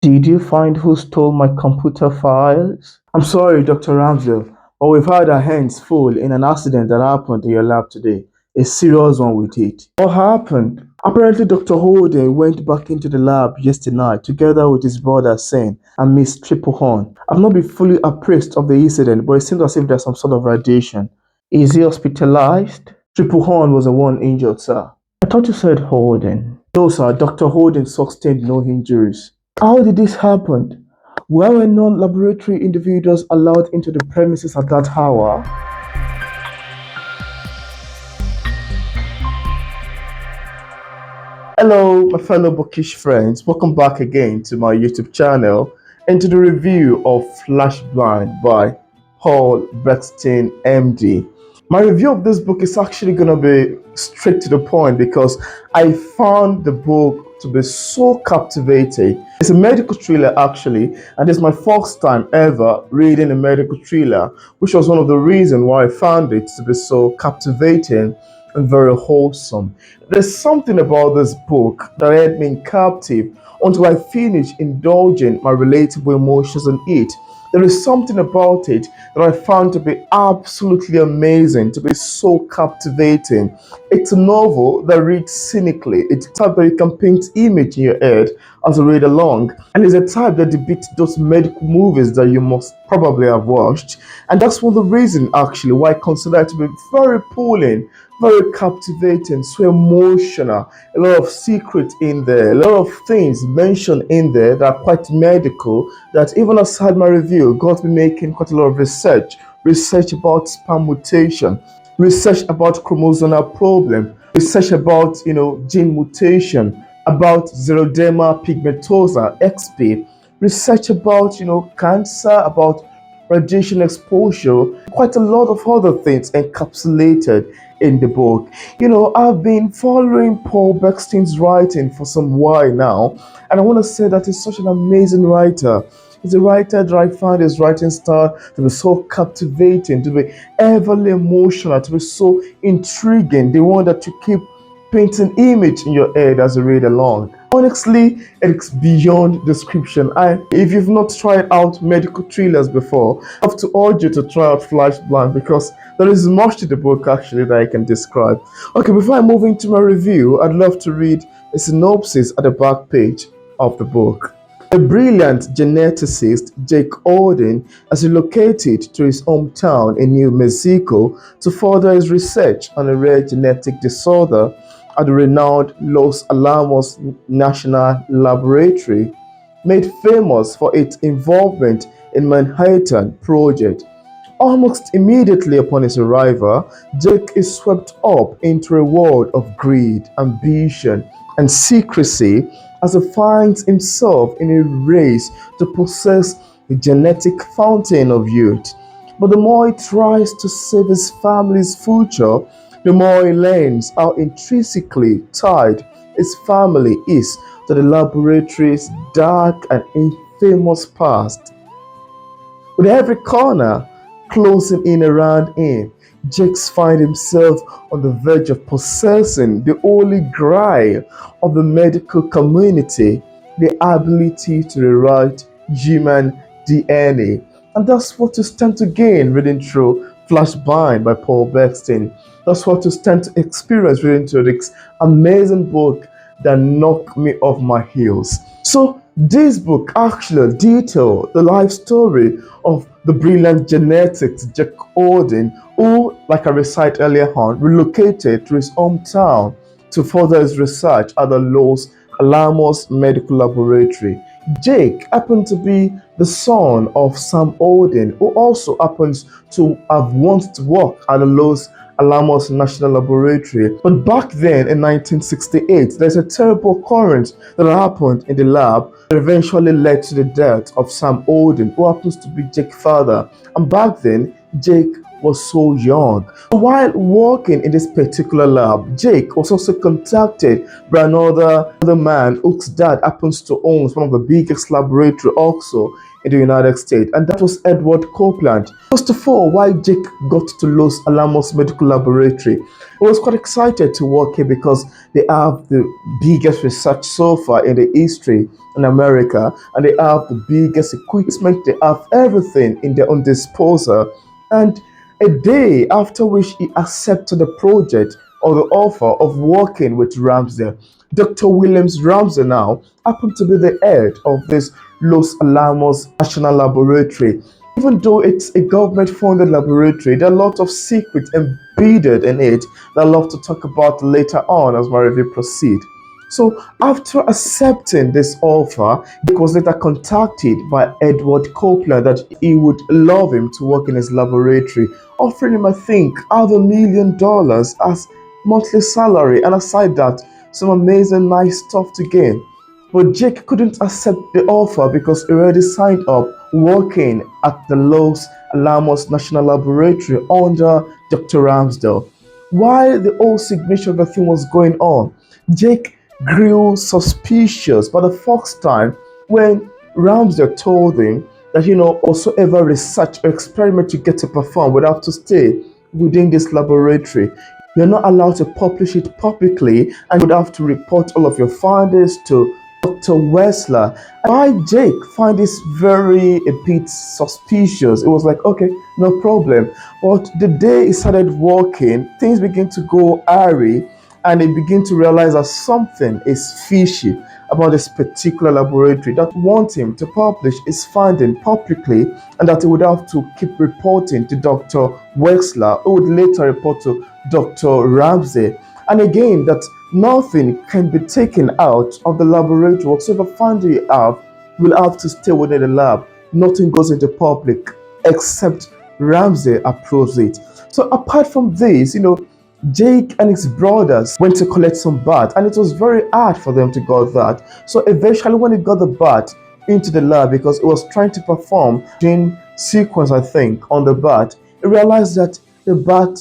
Did you find who stole my computer files? I'm sorry, Dr. Ramsdale, but we've had our hands full in an accident that happened in your lab today. A serious one with it. What happened? Apparently, Dr. Holden went back into the lab yesterday night together with his brother Sen and Miss Triplehorn. I've not been fully appraised of the incident, but it seems as if there's some sort of radiation. Is he hospitalized? Triplehorn was the one injured, sir. I thought you said Holden. No, sir, Dr. Holden sustained no injuries. How did this happen? Were non-laboratory individuals allowed into the premises at that hour? Hello, my fellow bookish friends. Welcome back again to my YouTube channel and to the review of Flashblind by Paul Bernstein, MD. My review of this book is actually going to be straight to the point because I found the book to be so captivating. It's a medical thriller actually, and it's my first time ever reading a medical thriller, which was one of the reasons why I found it to be so captivating and very wholesome. There's something about this book that had me captive until I finished indulging my relatable emotions in it. There is something about it that I found to be absolutely amazing, to be so captivating. It's a novel that reads cynically. It's a type that you can paint image in your head as you read along. And it's a type that depicts those medical movies that you must probably have watched. And that's one of the reasons actually why I consider it to be very pulling, very captivating, so emotional. A lot of secrets in there, a lot of things mentioned in there that are quite medical. That even outside my review, got me making quite a lot of research about sperm mutation, research about chromosomal problem, research about gene mutation, about xeroderma pigmentosa (XP), research about cancer, about radiation exposure, quite a lot of other things encapsulated in the book. I've been following Paul Bernstein's writing for some while now, and I want to say that he's such an amazing writer. He's a writer that I find his writing style to be so captivating, to be everly emotional, to be so intriguing, the one that you keep painting image in your head as you read along. Honestly, it's beyond description. If you've not tried out medical thrillers before, I have to urge you to try out Flashblind because there is much to the book actually that I can describe. Okay, before I move into my review, I'd love to read a synopsis at the back page of the book. A brilliant geneticist, Jake Auden, has relocated to his hometown in New Mexico to further his research on a rare genetic disorder at the renowned Los Alamos National Laboratory, made famous for its involvement in Manhattan Project. Almost immediately upon his arrival, Jake is swept up into a world of greed, ambition, and secrecy as he finds himself in a race to possess the genetic fountain of youth. But the more he tries to save his family's future, the more he learns how intrinsically tied his family is to the laboratory's dark and infamous past. With every corner closing in around him, Jakes finds himself on the verge of possessing the holy grail of the medical community, the ability to rewrite human DNA. And that's what you stand to gain reading through Flashblind by Paul Bernstein. That's what you stand to experience reading through this amazing book that knocked me off my heels. So this book actually details the life story of the brilliant genetics Jack Auden, who, like I recited earlier on, relocated to his hometown to further his research at the Los Alamos Medical Laboratory. Jake happened to be the son of Sam Auden, who also happens to have once worked at the Los Alamos National Laboratory. But back then in 1968, there's a terrible occurrence that happened in the lab that eventually led to the death of Sam Auden, who happens to be Jake's father. And back then, Jake was so young. While working in this particular lab, Jake was also contacted by another man whose dad happens to own one of the biggest laboratory also in the United States, and that was Edward Copeland. First of all, why Jake got to Los Alamos Medical Laboratory, he was quite excited to work here because they have the biggest research so far in the history in America, and they have the biggest equipment, they have everything in their own disposal. And a day after which he accepted the project or the offer of working with Ramsdale, Dr. Williams Ramsdale now happened to be the head of this Los Alamos National Laboratory. Even though it's a government-funded laboratory, there are a lot of secrets embedded in it that I'd love to talk about later on as my review proceeds. So after accepting this offer, he was later contacted by Edward Copeland that he would love him to work in his laboratory, offering him, I think, $500,000 as monthly salary, and aside that, some amazing nice stuff to gain. But Jake couldn't accept the offer because he already signed up working at the Los Alamos National Laboratory under Dr. Ramsdale. While the whole signature of the thing was going on, Jake grew suspicious by the first time when Ramsdale told him that, whatsoever research or experiment you get to perform would have to stay within this laboratory. You're not allowed to publish it publicly, and you would have to report all of your findings to Dr. Wessler. I, Jake, find this very a bit suspicious. It was like, okay, no problem. But the day he started working, things began to go airy, and he began to realize that something is fishy about this particular laboratory that want him to publish his finding publicly, and that he would have to keep reporting to Dr. Wexler, who would later report to Dr. Ramsey. And again, that nothing can be taken out of the laboratory. Whatever finding you have will have to stay within the lab. Nothing goes into public except Ramsey approves it. So apart from this, Jake and his brothers went to collect some bat, and it was very hard for them to get that. So eventually, when he got the bat into the lab, because he was trying to perform gene sequence, I think, on the bat, he realized that the bat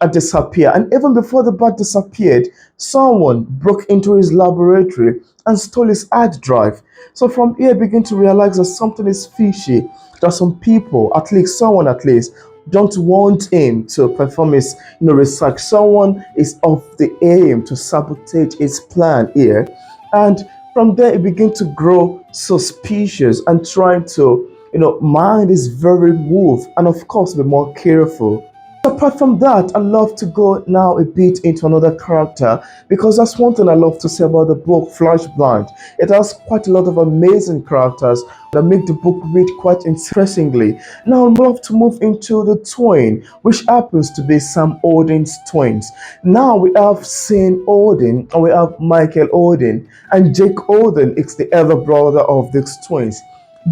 had disappeared. And even before the bat disappeared, someone broke into his laboratory and stole his hard drive. So from here, I begin to realize that something is fishy. That some people, at least someone at least, don't want him to perform his research. Someone is of the aim to sabotage his plan here. And from there, he began to grow suspicious and trying to, mind his very move, and of course, be more careful. Apart from that, I love to go now a bit into another character, because that's one thing I love to say about the book Flashblind. It has quite a lot of amazing characters that make the book read quite interestingly. Now I'd love to move into the twin, which happens to be Sam Odin's twins. Now we have Sam Odin and we have Michael Odin, and Jake Odin is the elder brother of these twins.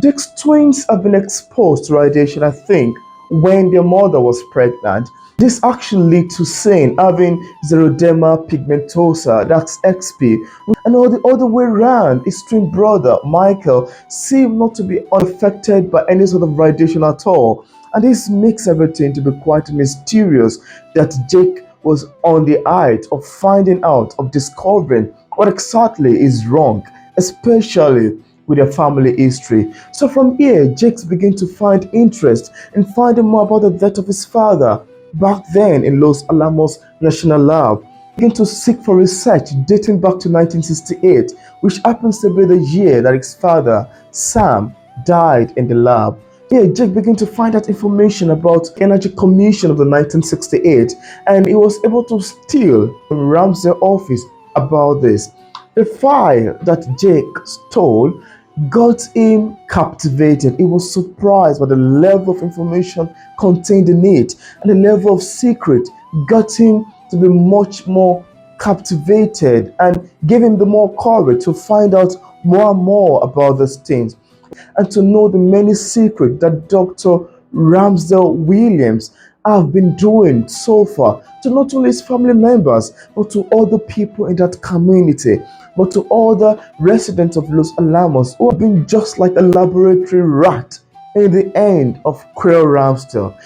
These twins have been exposed to radiation, I think, when their mother was pregnant. This actually led to Sam having xeroderma pigmentosa, that's XP, and all the other way around, his twin brother Michael seemed not to be unaffected by any sort of radiation at all. And this makes everything to be quite mysterious that Jake was on the height of finding out, of discovering what exactly is wrong, especially with their family history. So from here, Jake began to find interest in finding more about the death of his father back then in Los Alamos National Lab. He began to seek for research dating back to 1968, which happens to be the year that his father, Sam, died in the lab. Here, Jake began to find out information about the Energy Commission of the 1968, and he was able to steal from Ramsdale office about this. The file that Jake stole got him captivated. He was surprised by the level of information contained in it, and the level of secret got him to be much more captivated and gave him the more courage to find out more and more about these things, and to know the many secrets that Dr. Ramsdale Williams have been doing so far to not only his family members, but to other people in that community, but to other residents of Los Alamos who have been just like a laboratory rat in the end of Quail Ramsdale.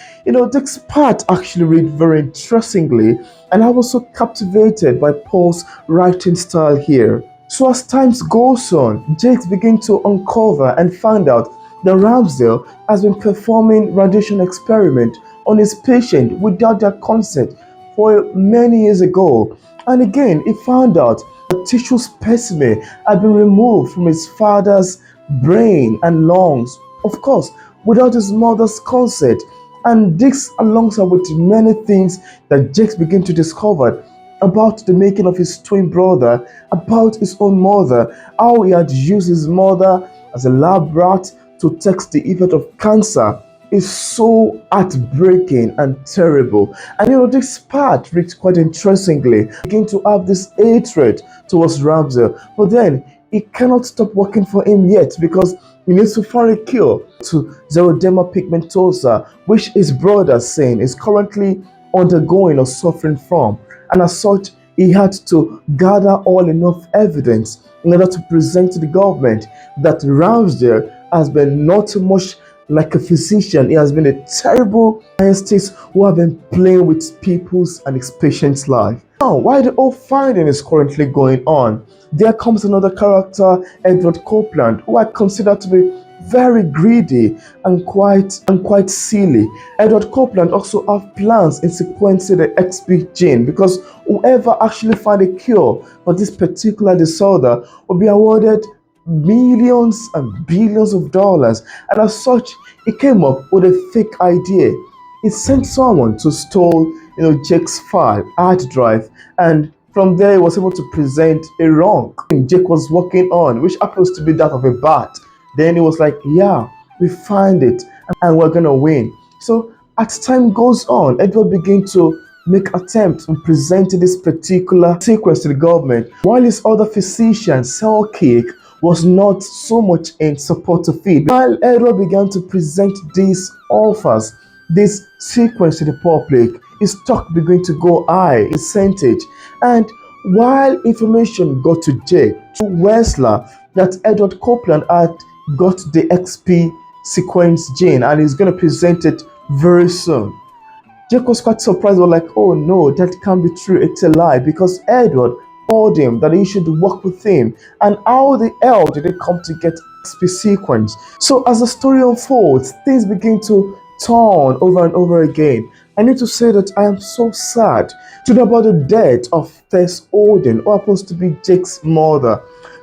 This part actually read very interestingly, and I was so captivated by Paul's writing style here. So as time goes on, Jakes begin to uncover and find out that Ramsdale has been performing radiation experiment on his patient without their consent for many years ago. And again, he found out a tissue specimen had been removed from his father's brain and lungs, of course, without his mother's consent. And this, alongside with many things that Jakes began to discover about the making of his twin brother, about his own mother, how he had used his mother as a lab rat to test the effect of cancer, is so heartbreaking and terrible. And this part reads quite interestingly. Begin to have this hatred towards Ramsdale, but then he cannot stop working for him yet because he needs to find a cure to xeroderma pigmentosa, which his brother saying is currently undergoing or suffering from. And as such, he had to gather all enough evidence in order to present to the government that Ramsdale has been not so much like a physician. He has been a terrible scientist who have been playing with people's and his patients' life. Now, while the whole finding is currently going on, there comes another character, Edward Copeland, who I consider to be very greedy and quite silly. Edward Copeland also have plans in sequencing the XP gene because whoever actually find a cure for this particular disorder will be awarded millions and billions of dollars. And as such, he came up with a fake idea. He sent someone to steal, Jake's file, hard drive, and from there he was able to present a wrong Jake was working on, which happens to be that of a bat. Then he was like, yeah, we find it and we're gonna win. So as time goes on, Edward began to make attempts in presenting this particular sequence to the government, while his other physician, Selkirk, was not so much in support of it. While Edward began to present these offers, this sequence to the public, his stock began to go high in percentage. And while information got to Jake, to Wessler, that Edward Copeland had got the XP sequence gene and he's going to present it very soon, Jake was quite surprised. Was like, oh no, that can't be true. It's a lie, because Edward told him that he should work with him. And how the hell did they come to get XP sequence? So as the story unfolds, things begin to turn over and over again. I need to say that I am so sad to know about the death of Tess Odin, who happens to be Jake's mother.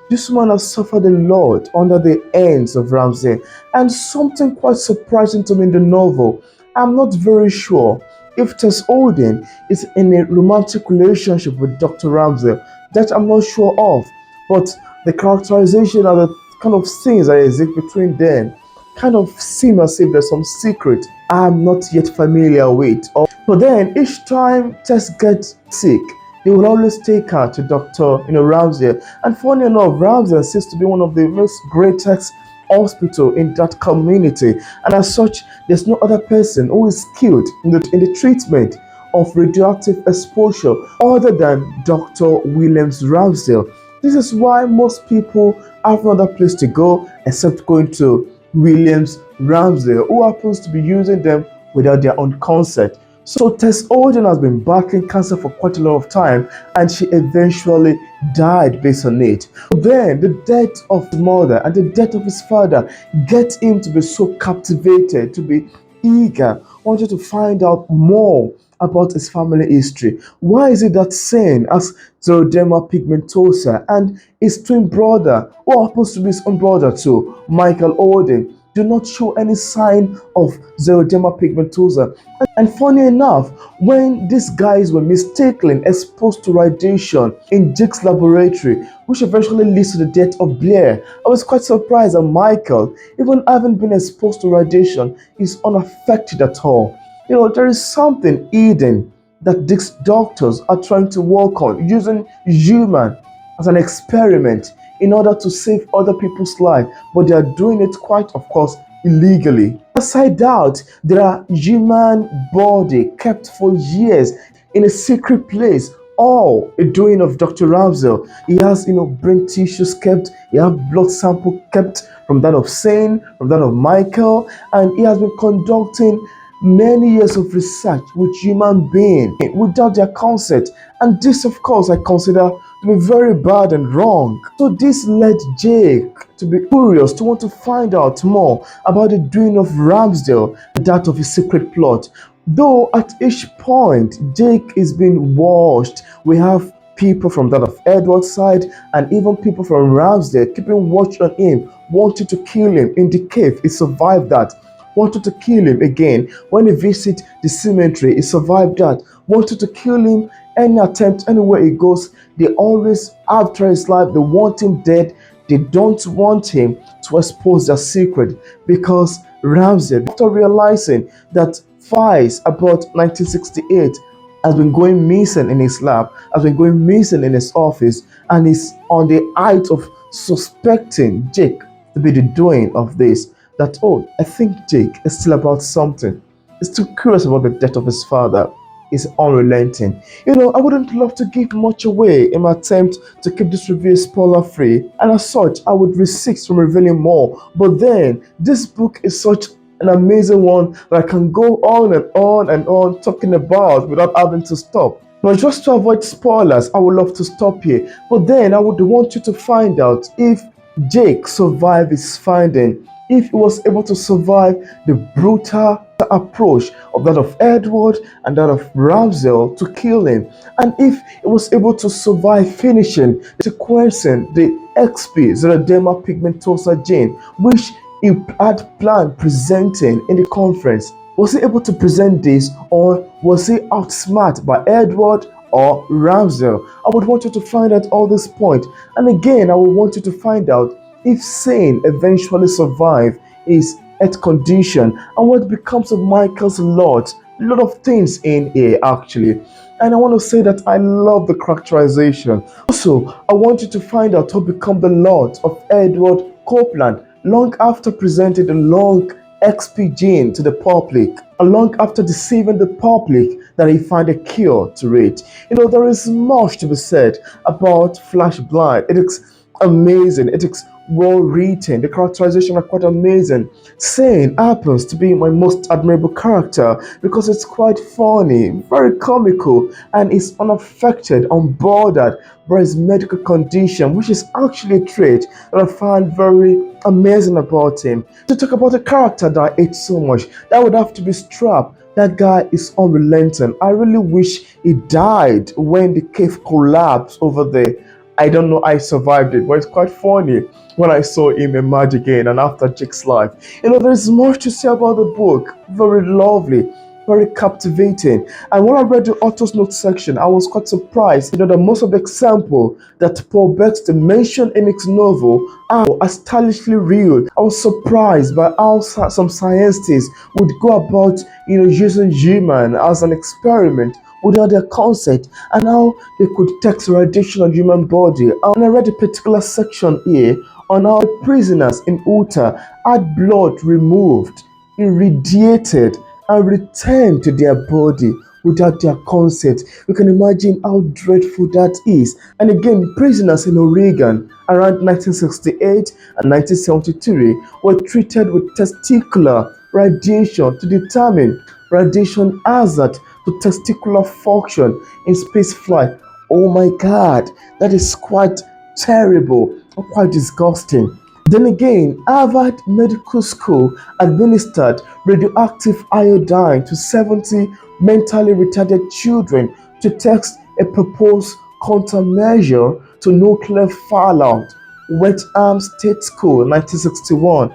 This woman has suffered a lot under the hands of Ramsdale, and something quite surprising to me in the novel. I'm not very sure if Tess Odin is in a romantic relationship with Dr. Ramsdale. That I'm not sure of, but the characterization and the kind of scenes that exist between them kind of seem as if there's some secret I'm not yet familiar with. But then each time Tess gets sick, they will always take her to Dr. Ramsdale. And funny enough, Ramsdale seems to be one of the most greatest hospital in that community, and as such, there's no other person who is skilled in the treatment of radioactive exposure other than Dr. Williams Ramsdale. This is why most people have no other place to go except going to Williams Ramsdale, who happens to be using them without their own consent. So Tess Odin has been battling cancer for quite a lot of time, and she eventually died based on it. Then the death of his mother and the death of his father get him to be so captivated, to be eager, wanted to find out more about his family history. Why is it that same as xeroderma pigmentosa and his twin brother, who happens to be his own brother too, Michael Odin, do not show any sign of xeroderma pigmentosa? And funny enough, when these guys were mistakenly exposed to radiation in Jake's laboratory, which eventually leads to the death of Blair, I was quite surprised that Michael, even having been exposed to radiation, is unaffected at all. There is something hidden that these doctors are trying to work on, using human as an experiment in order to save other people's lives, but they are doing it quite, of course, illegally. Aside that, there are human body kept for years in a secret place all a doing of Dr. Ramsdale. He has, brain tissues kept, he has blood sample kept from that of Saint, from that of Michael, and he has been conducting many years of research with human beings without their consent. And this, of course, I consider to be very bad and wrong. So this led Jake to be curious, to want to find out more about the doing of Ramsdale and that of his secret plot. Though at each point, Jake is being watched. We have people from that of Edward's side and even people from Ramsdale keeping watch on him, wanting to kill him in the cave. He survived that. Wanted to kill him again when he visit the cemetery. He survived that. Wanted to kill him any attempt, anywhere he goes. They always, after his life, they want him dead. They don't want him to expose their secret because Ramsey, after realizing that files about 1968 has been going missing in his lab, has been going missing in his office, and is on the height of suspecting Jake to be the doing of this. That, oh, I think Jake is still about something. He's still curious about the death of his father. Is unrelenting. I wouldn't love to give much away in my attempt to keep this review spoiler free, and as such, I would resist from revealing more. But then, this book is such an amazing one that I can go on and on and on talking about without having to stop. But just to avoid spoilers, I would love to stop here. But then, I would want you to find out if Jake survived his finding, if he was able to survive the brutal approach of that of Edward and that of Ramsdale to kill him, and if he was able to survive finishing sequencing the XP xeroderma pigmentosa gene, which he had planned presenting in the conference. Was he able to present this, or was he outsmarted by Edward or Ramsdale? I would want you to find out all this point, and again, I would want you to find out if Sane eventually survived his health condition and what becomes of Michael's lot. A lot of things in here actually. And I want to say that I love the characterization. Also, I want you to find out what become the lot of Edward Copeland long after presenting the long XP gene to the public, and long after deceiving the public that he found a cure to it. There is much to be said about Flashblind. It is amazing. It is well written. The characterization are quite amazing. Sane happens to be my most admirable character because it's quite funny, very comical, and is unaffected, unbothered by his medical condition, which is actually a trait that I find very amazing about him. To talk about a character that I hate so much, that would have to be Strap. That guy is unrelenting. I really wish he died when the cave collapsed over there. I don't know I survived it, but it's quite funny when I saw him emerge again and after Jake's life. There's much to say about the book. Very lovely, very captivating. And when I read the author's note section, I was quite surprised, that most of the example that Paul Bernstein mentioned in his novel are stylishly real. I was surprised by how some scientists would go about, using human as an experiment without their consent, and how they could test radiation on human body. And I read a particular section here on how prisoners in Utah had blood removed, irradiated, and returned to their body without their consent. You can imagine how dreadful that is. And again, prisoners in Oregon around 1968 and 1973 were treated with testicular radiation to determine radiation hazard to testicular function in space flight. Oh my God, that is quite terrible and quite disgusting. Then again, Harvard Medical School administered radioactive iodine to 70 mentally retarded children to test a proposed countermeasure to nuclear fallout. Wetham State School, 1961.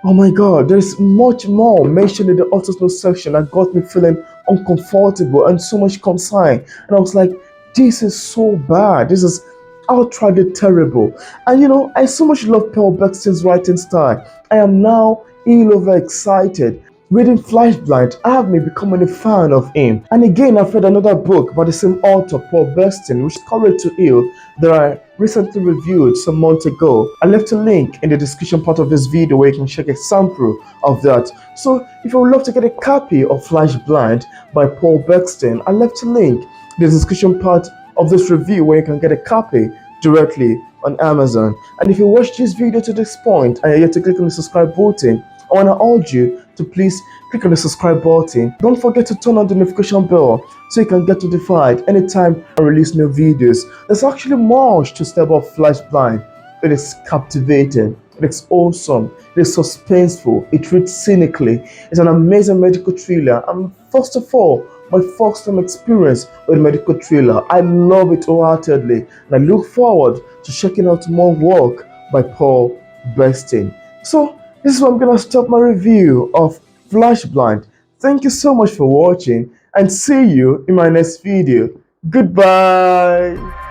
Oh my God, there's much more mentioned in the author's note section that got me feeling uncomfortable and so much concern. And I was like, this is so bad. This is outrightly terrible. And I so much love Paul Bernstein's writing style. I am now ill over excited. Reading Flashblind, I have me becoming a fan of him. And again, I've read another book by the same author, Paul Bernstein, which is Courage to Heal, that I recently reviewed some months ago. I left a link in the description part of this video where you can check a sample of that. So if you would love to get a copy of Flashblind by Paul Bernstein, I left a link in the description part of this review where you can get a copy directly on Amazon. And if you watch this video to this point and you're yet to click on the subscribe button, I want to urge you to please click on the subscribe button. Don't forget to turn on the notification bell so you can get notified anytime I release new videos. There's actually much to say about Flashblind. It is captivating, it is awesome, it is suspenseful, it reads cynically, it's an amazing medical thriller. And first of all, my first time experience with medical thriller. I love it wholeheartedly, and I look forward to checking out more work by Paul Bernstein. So, this is where I'm gonna stop my review of Flashblind. Thank you so much for watching, and see you in my next video. Goodbye.